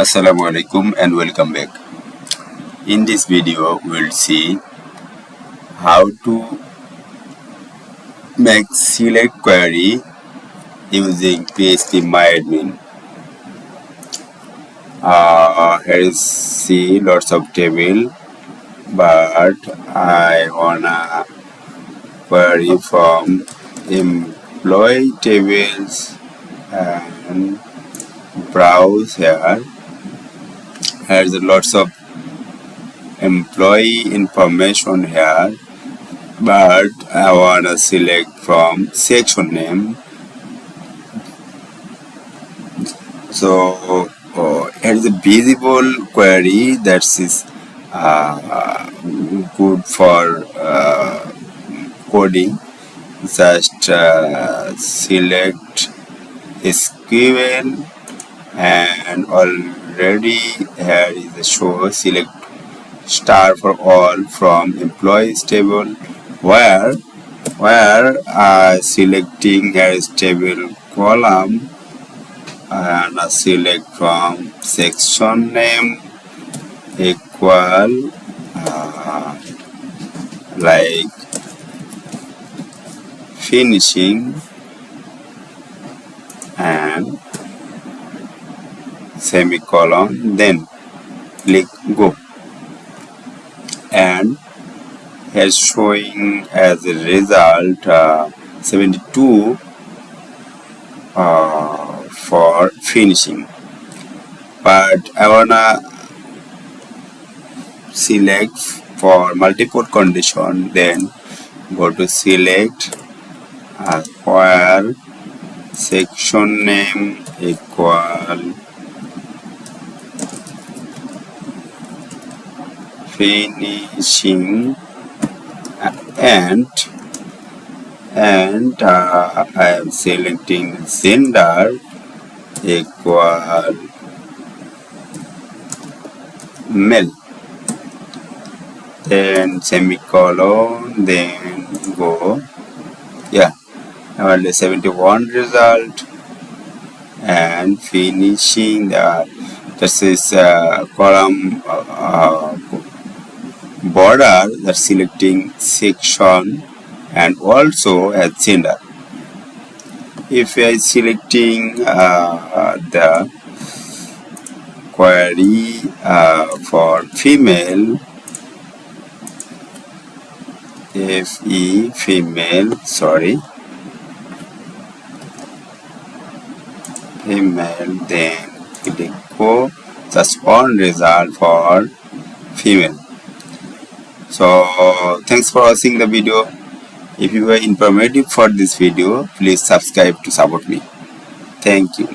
Assalamu alaikum and welcome back. In this video we'll see how to make select query using PHP MyAdmin. Here is see lots of table, but I wanna query from employee tables and browse here. There's lots of employee information here, but I want to select from section name. So here's a visible query that is good for coding. Just select SQL, and already here is a show select star for all from employees table, where selecting here is table column and select from section name equal like finishing and semicolon, then click go, and here showing as a result 72 for finishing. But I wanna select for multiple condition, then go to select where section name equal finishing, and I am selecting gender equal male, then semicolon, then go. Yeah, only 71 result, and finishing this is column border that selecting section and also as gender. If I selecting the query for female, female, then click go, just one result for female. So thanks for watching the video. If you were informative for this video, please subscribe to support me. Thank you.